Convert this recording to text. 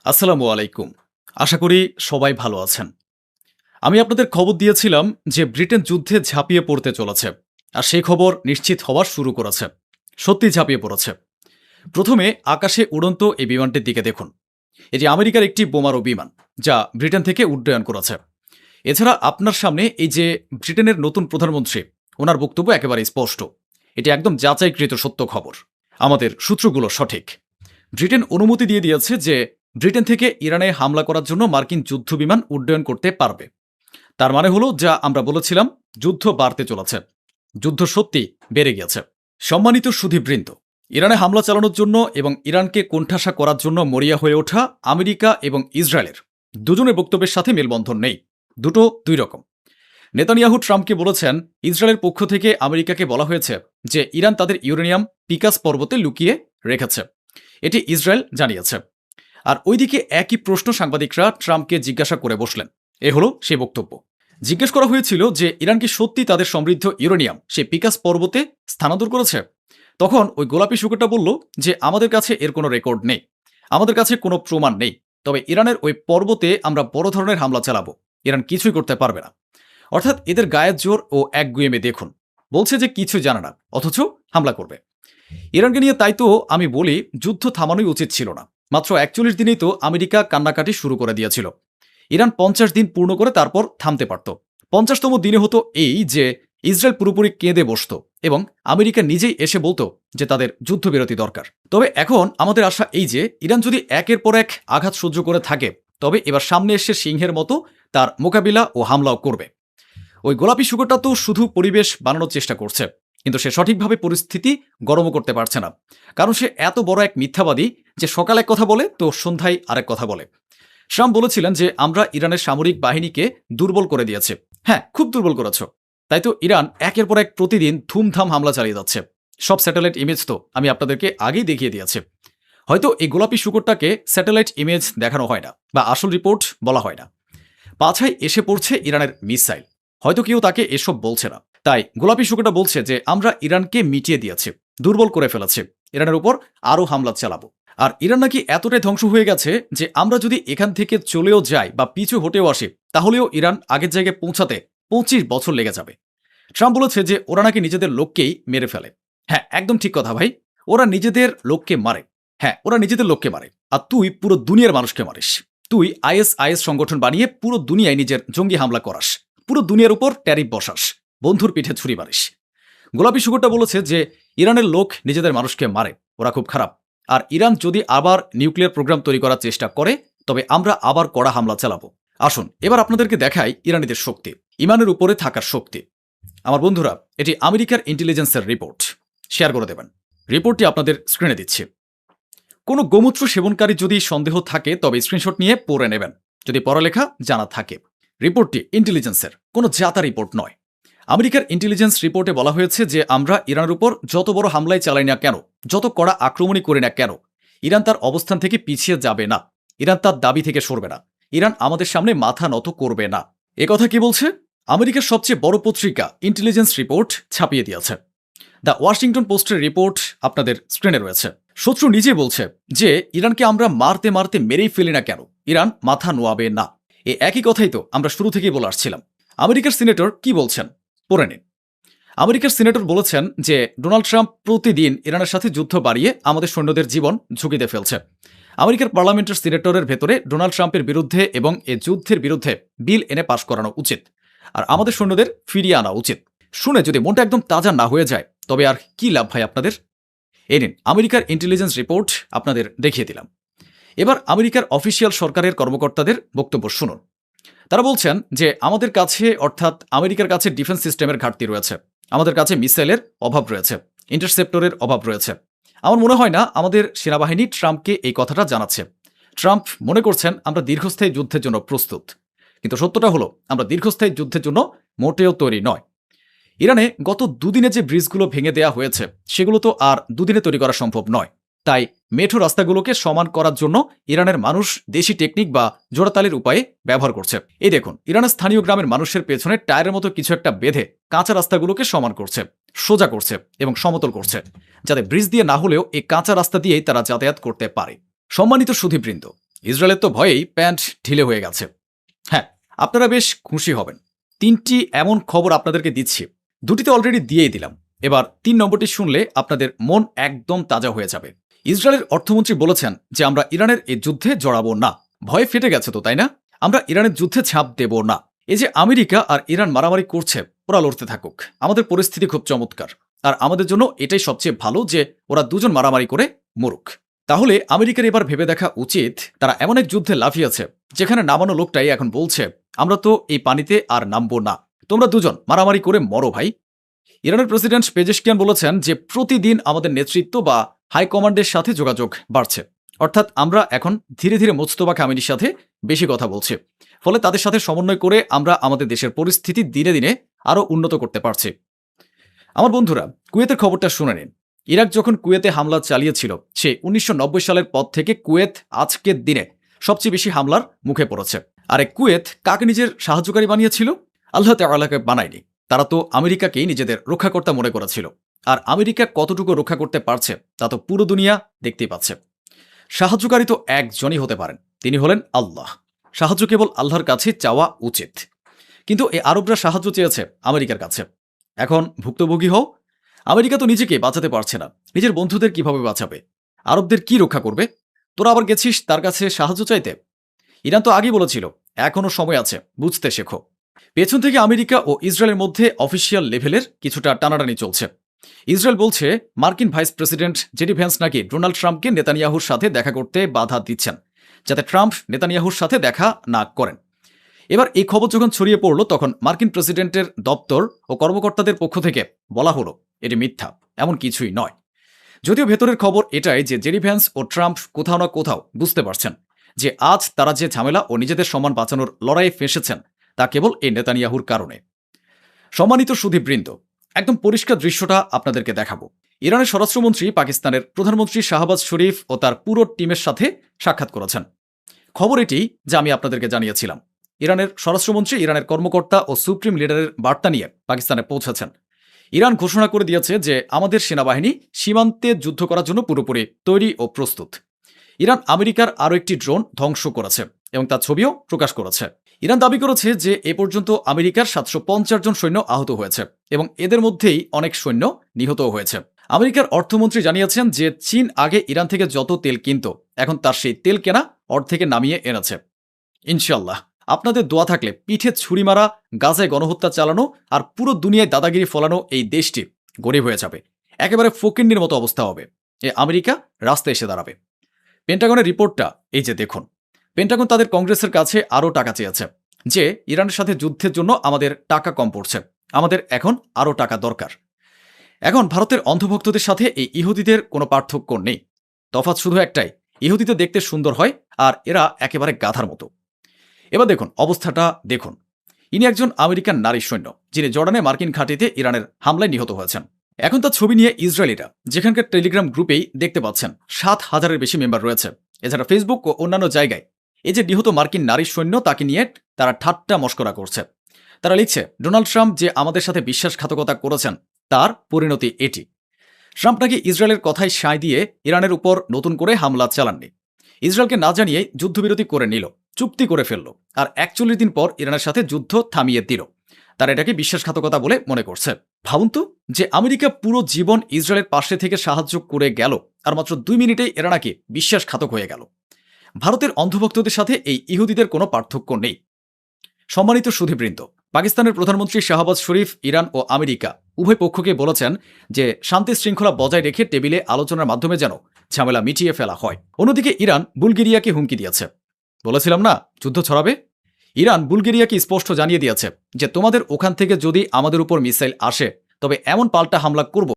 আসসালামু আলাইকুম। আশা করি সবাই ভালো আছেন। আমি আপনাদের খবর দিয়েছিলাম যে ব্রিটেন যুদ্ধে ঝাঁপিয়ে পড়তে চলেছে। আর সেই খবর নিশ্চিত হওয়া শুরু করেছে। সত্যি ঝাঁপিয়ে পড়েছে। প্রথমে আকাশে উড়ন্ত এই বিমানটির দিকে দেখুন। এটি আমেরিকার একটি বোমারু বিমান, যা ব্রিটেন থেকে উড্ডয়ন করেছে। এছাড়া আপনার সামনে এই যে ব্রিটেনের নতুন প্রধানমন্ত্রী, ওনার বক্তব্য একেবারে স্পষ্ট। এটি একদম যাচাইকৃত সত্য খবর। আমাদের সূত্রগুলো সঠিক। ব্রিটেন অনুমতি দিয়ে দিয়েছে যে ব্রিটেন থেকে ইরানে হামলা করার জন্য মার্কিন যুদ্ধবিমান উড্ডয়ন করতে পারবে। তার মানে হলো, যা আমরা বলেছিলাম, যুদ্ধ বাড়তে চলেছে। যুদ্ধ সত্যি বেড়ে গিয়েছে। সম্মানিত সুধীবৃন্দ, ইরানে হামলা চালানোর জন্য এবং ইরানকে কোণঠাসা করার জন্য মরিয়া হয়ে ওঠা আমেরিকা এবং ইসরায়েলের দুজনের বক্তব্যের সাথে মেলবন্ধন নেই। দুটো দুই রকম। নেতানিয়াহু ট্রাম্পকে বলেছেন, ইসরায়েলের পক্ষ থেকে আমেরিকাকে বলা হয়েছে যে ইরান তাদের ইউরেনিয়াম পিকাস পর্বতে লুকিয়ে রেখেছে। এটি ইসরায়েল জানিয়েছে। আর ওইদিকে একই প্রশ্ন সাংবাদিকরা ট্রাম্পকে জিজ্ঞাসা করে বসলেন। এ হলো সেই বক্তব্য। জিজ্ঞেস করা হয়েছিল যে ইরান কি সত্যি তাদের সমৃদ্ধ ইউরেনিয়াম সেই পিকাস পর্বতে স্থানান্তর করেছে। তখন ওই গোলাপি শুকরটা বলল যে আমাদের কাছে এর কোনো রেকর্ড নেই, আমাদের কাছে কোনো প্রমাণ নেই, তবে ইরানের ওই পর্বতে আমরা বড় ধরনের হামলা চালাবো, ইরান কিছুই করতে পারবে না। অর্থাৎ এদের গায়ের জোর ও একগুঁয়েমে দেখুন। বলছে যে কিছু জানে না, অথচ হামলা করবে। ইরানকে নিয়ে তাই তো আমি বলি, যুদ্ধ থামানোই উচিত ছিল না। মাত্র ৪১ দিনেই তো আমেরিকা কান্নাকাটি শুরু করে দিয়েছিল। ইরান ৫০ দিন পূর্ণ করে তারপর থামতে পারত। ৫০তম দিনে হতো এই যে ইসরায়েল পুরোপুরি কেঁদে বসত এবং আমেরিকা নিজেই এসে বলতো যে তাদের যুদ্ধবিরতি দরকার। তবে এখন আমাদের আশা এই যে ইরান যদি একের পর এক আঘাত সহ্য করে থাকে, তবে এবার সামনে এসে সিংহের মতো তার মোকাবিলা ও হামলাও করবে। ওই গোলাপি শুকরটা তো শুধু পরিবেশ বানানোর চেষ্টা করছে, কিন্তু সে সঠিকভাবে পরিস্থিতি গরমও করতে পারছে না। কারণ সে এত বড় এক মিথ্যাবাদী যে সকালে এক কথা বলে তো সন্ধ্যায় আরেক কথা বলে। ট্রাম্প বলেছিলেন যে আমরা ইরানের সামরিক বাহিনীকে দুর্বল করে দিয়েছে। হ্যাঁ, খুব দুর্বল করেছ। তাই তো ইরান একের পর এক প্রতিদিন ধুমধাম হামলা চালিয়ে যাচ্ছে। সব স্যাটেলাইট ইমেজ তো আমি আপনাদেরকে আগেই দেখিয়ে দিয়েছি। হয়তো এই গোলাপি শুকরটাকে স্যাটেলাইট ইমেজ দেখানো হয় না বা আসল রিপোর্ট বলা হয় না। পাছায় এসে পড়ছে ইরানের মিসাইল। হয়তো কেউ তাকে এসব বলছে না। তাই গোলাপি শুকরটা বলছে যে আমরা ইরানকে মিটিয়ে দিয়েছি, দুর্বল করে ফেলেছি, ইরানের উপর আরও হামলা চালাবো। আর ইরান নাকি এতটাই ধ্বংস হয়ে গেছে যে আমরা যদি এখান থেকে চলেও যাই বা পিছু হটেও আসি, তাহলেও ইরান আগের জায়গায় পৌঁছাতে ২৫ বছর লেগে যাবে। ট্রাম্প বলেছে যে ওরা নাকি নিজেদের লোককেই মেরে ফেলে। হ্যাঁ, একদম ঠিক কথা ভাই। ওরা নিজেদের লোককে মারে। হ্যাঁ, ওরা নিজেদের লোককে মারে। আর তুই পুরো দুনিয়ার মানুষকে মারিস। তুই আইএস সংগঠন বানিয়ে পুরো দুনিয়ায় নিজের জঙ্গি হামলা করাস, পুরো দুনিয়ার উপর ট্যারিফ বসাস, বন্ধুর পিঠে ছুরি মারিস। গোলাপি শুকরটা বলেছে যে ইরানের লোক নিজেদের মানুষকে মারে, ওরা খুব খারাপ। আর ইরান যদি আবার নিউক্লিয়ার প্রোগ্রাম তৈরি করার চেষ্টা করে, তবে আমরা আবার কড়া হামলা চালাবো। আসুন এবার আপনাদেরকে দেখাই ইরানিদের শক্তি, ইমানের উপরে থাকার শক্তি। আমার বন্ধুরা, এটি আমেরিকার ইন্টেলিজেন্সের রিপোর্ট। শেয়ার করে দেবেন। রিপোর্টটি আপনাদের স্ক্রিনে দিচ্ছি। কোনো গোমূত্র সেবনকারী যদি সন্দেহ থাকে, তবে স্ক্রিনশট নিয়ে পড়ে নেবেন, যদি পড়ালেখা জানা থাকে। রিপোর্টটি ইন্টেলিজেন্সের, কোনো জাতা রিপোর্ট নয়। আমেরিকার ইন্টেলিজেন্স রিপোর্টে বলা হয়েছে যে আমরা ইরানের উপর যত বড় হামলাই চালাই না কেন, যত কড়া আক্রমণই করি না কেন, ইরান তার অবস্থান থেকে পিছিয়ে যাবে না, ইরান তার দাবি থেকে সরবে না, ইরান আমাদের সামনে মাথা নত করবে না। এ কথা কি বলছে? আমেরিকার সবচেয়ে বড় পত্রিকা ইন্টেলিজেন্স রিপোর্ট ছাপিয়ে দিয়েছে। দ্য ওয়াশিংটন পোস্টের রিপোর্ট আপনাদের স্ক্রিনে রয়েছে। শত্রু নিজে বলছে যে ইরানকে আমরা মারতে মারতে মেরেই ফেলি না কেন, ইরান মাথা নোয়াবে না। এই একই কথাই তো আমরা শুরু থেকেই বলে আসছিলাম। আমেরিকার সিনেটর কি বলছেন পড়ে নিন। আমেরিকার সিনেটর বলেছেন যে ডোনাল্ড ট্রাম্প প্রতিদিন ইরানের সাথে যুদ্ধ বাড়িয়ে আমাদের সৈন্যদের জীবন ঝুঁকিতে ফেলছে। আমেরিকার পার্লামেন্টের সিনেটরের ভেতরে ডোনাল্ড ট্রাম্পের বিরুদ্ধে এবং এ যুদ্ধের বিরুদ্ধে বিল এনে পাশ করানো উচিত, আর আমাদের সৈন্যদের ফিরিয়ে আনা উচিত। শুনে যদি মনটা একদম তাজা না হয়ে যায়, তবে আর কি লাভ ভাই আপনাদের? এই নিন আমেরিকার ইন্টেলিজেন্স রিপোর্ট আপনাদের দেখিয়ে দিলাম। এবার আমেরিকার অফিসিয়াল সরকারের কর্মকর্তাদের বক্তব্য শুনুন। তারা বলছেন যে আমাদের কাছে, অর্থাৎ আমেরিকার কাছে ডিফেন্স সিস্টেমের ঘাটতি রয়েছে, আমাদের কাছে মিসাইলের অভাব রয়েছে, ইন্টারসেপ্টরের অভাব রয়েছে। আমার মনে হয় না আমাদের সেনাবাহিনী ট্রাম্পকে এই কথাটা জানাচ্ছে। ট্রাম্প মনে করছেন আমরা দীর্ঘস্থায়ী যুদ্ধের জন্য প্রস্তুত, কিন্তু সত্যটা হলো আমরা দীর্ঘস্থায়ী যুদ্ধের জন্য মোটেও তৈরি নয়। ইরানে গত দুদিনে যে ব্রিজগুলো ভেঙে দেওয়া হয়েছে, সেগুলো তো আর দুদিনে তৈরি করা সম্ভব নয়। তাই মেঠো রাস্তাগুলোকে সমান করার জন্য ইরানের মানুষ দেশি টেকনিক বা জোড়াতালির উপায়ে ব্যবহার করছে। এই দেখুন, ইরানের স্থানীয় গ্রামের মানুষের পেছনে টায়ারের মতো কিছু একটা বেঁধে কাঁচা রাস্তাগুলোকে সমান করছে, সোজা করছে এবং সমতল করছে, যাতে ব্রিজ দিয়ে না হলেও এই কাঁচা রাস্তা দিয়েই তারা যাতায়াত করতে পারে। সম্মানিত সুধীবৃন্দ, ইসরায়েলের তো ভয়েই প্যান্ট ঢিলে হয়ে গেছে। হ্যাঁ, আপনারা বেশ খুশি হবেন। ৩টি এমন খবর আপনাদেরকে দিচ্ছি। ২টিতে অলরেডি দিয়েই দিলাম। এবার ৩ নম্বরটি শুনলে আপনাদের মন একদম তাজা হয়ে যাবে। ইসরায়েলের অর্থমন্ত্রী বলেছেন যে আমরা ইরানের এই যুদ্ধে জড়াবো না। ভয়ে ফেটে গেছে তো, তাই না? আমরা ইরানের যুদ্ধে ঝাঁপ দেব না। এই যে আমেরিকা আর ইরান মারামারি করছে, ওরা লড়তে থাকুক। আমাদের পরিস্থিতি খুব চমৎকার। আর আমাদের জন্য এটাই সবচেয়ে ভালো যে ওরা দুজন মারামারি করে মরুক। তাহলে আমেরিকার এবার ভেবে দেখা উচিত, তারা এমন এক যুদ্ধে লাফিয়েছে যেখানে নামানো লোকটাই এখন বলছে আমরা তো এই পানিতে আর নামবো না, তোমরা দুজন মারামারি করে মরো ভাই। ইরানের প্রেসিডেন্ট পেজেশকিয়ান বলেছেন যে প্রতিদিন আমাদের নেতৃত্ব বা হাইকমান্ডের সাথে যোগাযোগ বাড়ছে। অর্থাৎ আমরা এখন ধীরে ধীরে মোস্তফা খামেনির সাথে বেশি কথা বলছি। ফলে তাদের সাথে সমন্বয় করে আমরা আমাদের দেশের পরিস্থিতি দিনে দিনে আরও উন্নত করতে পারছি। আমার বন্ধুরা, কুয়েতের খবরটা শুনে নিন। ইরাক যখন কুয়েতে হামলা চালিয়েছিল, সে ১৯৯০ সালের পর থেকে কুয়েত আজকের দিনে সবচেয়ে বেশি হামলার মুখে পড়েছে। আরে কুয়েত কাকে নিজের সাহায্যকারী বানিয়েছিল? আল্লাহ তাআলাকে বানায়নি। তারা তো আমেরিকাকেই নিজেদের রক্ষাকর্তা মনে করেছিল। আর আমেরিকা কতটুকু রক্ষা করতে পারছে তা তো পুরো দুনিয়া দেখতেই পাচ্ছে। সাহায্যকারী তো একজনই হতে পারেন, তিনি হলেন আল্লাহ। সাহায্য কেবল আল্লাহর কাছে চাওয়া উচিত। কিন্তু এই আরবরা সাহায্য চেয়েছে আমেরিকার কাছে। এখন ভুক্তভোগী হও। আমেরিকা তো নিজেকে বাঁচাতে পারছে না, নিজের বন্ধুদের কিভাবে বাঁচাবে? আরবদের কি রক্ষা করবে? তোরা আবার গেছিস তার কাছে সাহায্য চাইতে? ইরান তো আগেই বলেছিল এখনো সময় আছে, বুঝতে শেখো। পেছন থেকে আমেরিকা ও ইসরায়েলের মধ্যে অফিসিয়াল লেভেলের কিছুটা টানাটানি চলছে। ইসরায়েল বলছে মার্কিন ভাইস প্রেসিডেন্ট জেডি ভ্যান্স নাকি ডোনাল্ড ট্রাম্পকে নেতানিয়াহুর সাথে দেখা করতে বাধা দিচ্ছেন, যাতে ট্রাম্প নেতানিয়াহুর সাথে দেখা না করেন। এবার এই খবর যখন ছড়িয়ে পড়ল, তখন মার্কিন প্রেসিডেন্টের দপ্তর ও কর্মকর্তাদের পক্ষ থেকে বলা হলো এটি মিথ্যা, এমন কিছুই নয়। যদিও ভেতরের খবর এটাই যে জেডি ভ্যান্স ও ট্রাম্প কোথাও না কোথাও বুঝতে পারছেন যে আজ তারা যে ঝামেলা ও নিজেদের সম্মান বাঁচানোর লড়াইয়ে ফেঁসেছেন তা কেবল এই নেতানিয়াহুর কারণে। সম্মানিত সুধীবৃন্দ, একদম পরিষ্কার দৃশ্যটা আপনাদেরকে দেখাবো। ইরানের স্বরাষ্ট্রমন্ত্রী পাকিস্তানের প্রধানমন্ত্রী শাহবাজ শরীফ ও তার পুরো টিমের সাথে সাক্ষাৎ করেছেন। খবর এটি যা আমি আপনাদেরকে জানিয়েছিলাম। ইরানের স্বরাষ্ট্রমন্ত্রী ইরানের কর্মকর্তা ও সুপ্রিম লিডারের বার্তা নিয়ে পাকিস্তানে পৌঁছেছেন। ইরান ঘোষণা করে দিয়েছে যে আমাদের সেনাবাহিনী সীমান্তে যুদ্ধ করার জন্য পুরোপুরি তৈরি ও প্রস্তুত। ইরান আমেরিকার আরও একটি ড্রোন ধ্বংস করেছে এবং তার ছবিও প্রকাশ করেছে। ইরান দাবি করেছে যে এ পর্যন্ত আমেরিকার ৭৫০ জন সৈন্য আহত হয়েছে এবং এদের মধ্যেই অনেক সৈন্য নিহতও হয়েছে। আমেরিকার অর্থমন্ত্রী জানিয়েছেন যে চীন আগে ইরান থেকে যত তেল কিনত, এখন তার সেই তেল কেনা অর্ধেকে নামিয়ে এনেছে। ইনশাল্লাহ আপনাদের দোয়া থাকলে পিঠে ছুরি মারা, গাজায় গণহত্যা চালানো আর পুরো দুনিয়ায় দাদাগিরি ফলানো এই দেশটি গরিব হয়ে যাবে। একেবারে ফকিন্নির মতো অবস্থা হবে। এ আমেরিকা রাস্তায় এসে দাঁড়াবে। পেন্টাগনের রিপোর্টটা এই যে দেখুন। পেন্টাগন তাদের কংগ্রেসের কাছে আরও টাকা চেয়েছে যে ইরানের সাথে যুদ্ধের জন্য আমাদের টাকা কম পড়ছে, আমাদের এখন আরও টাকা দরকার। এখন ভারতের অন্ধভক্তদের সাথে এই ইহুদিদের কোনো পার্থক্য নেই। তফাৎ শুধু একটাই, ইহুদিতে দেখতে সুন্দর হয় আর এরা একেবারে গাধার মতো। এবার দেখুন অবস্থাটা দেখুন। ইনি একজন আমেরিকান নারী সৈন্য, যিনি জর্ডানে মার্কিন ঘাঁটিতে ইরানের হামলায় নিহত হয়েছেন। এখন তার ছবি নিয়ে ইসরায়েলিরা যেখানকার টেলিগ্রাম গ্রুপেই দেখতে পাচ্ছেন ৭,০০০-এর বেশি মেম্বার রয়েছে। এছাড়া ফেসবুক ও অন্যান্য জায়গায় এই যে নিহত মার্কিন নারী সৈন্য, তাকে নিয়ে তারা ঠাট্টা মশকরা করছে। তারা লিখছে ডোনাল্ড ট্রাম্প যে আমাদের সাথে বিশ্বাসঘাতকতা করেছেন তার পরিণতি এটি। ট্রাম্প নাকি ইসরায়েলের কথায় সায় দিয়ে ইরানের উপর নতুন করে হামলা চালাননি, ইসরায়েলকে না জানিয়ে যুদ্ধবিরতি করে নিল, চুক্তি করে ফেলল আর ৪১ দিন পর ইরানের সাথে যুদ্ধ থামিয়ে দিল। তারা এটাকে বিশ্বাসঘাতকতা বলে মনে করছে। ভাবুন তো যে আমেরিকা পুরো জীবন ইসরায়েলের পাশে থেকে সাহায্য করে গেল আর মাত্র ২ মিনিটেই এরা নাকি বিশ্বাসঘাতক হয়ে গেল। ভারতের অন্ধভক্তদের সাথে এই ইহুদিদের কোনো পার্থক্য নেই। সম্মানিত সুধীবৃন্দ, পাকিস্তানের প্রধানমন্ত্রী শাহবাজ শরীফ ইরান ও আমেরিকা উভয় পক্ষকে বলেছেন যে শান্তি শৃঙ্খলা বজায় রেখে টেবিলে আলোচনার মাধ্যমে যেন ঝামেলা মিটিয়ে ফেলা হয়। অন্যদিকে ইরান বুলগেরিয়াকে হুমকি দিয়েছে। বলেছিলাম না যুদ্ধ ছড়াবে। ইরান বুলগেরিয়াকে স্পষ্ট জানিয়ে দিয়েছে যে তোমাদের ওখান থেকে যদি আমাদের উপর মিসাইল আসে তবে এমন পাল্টা হামলা করব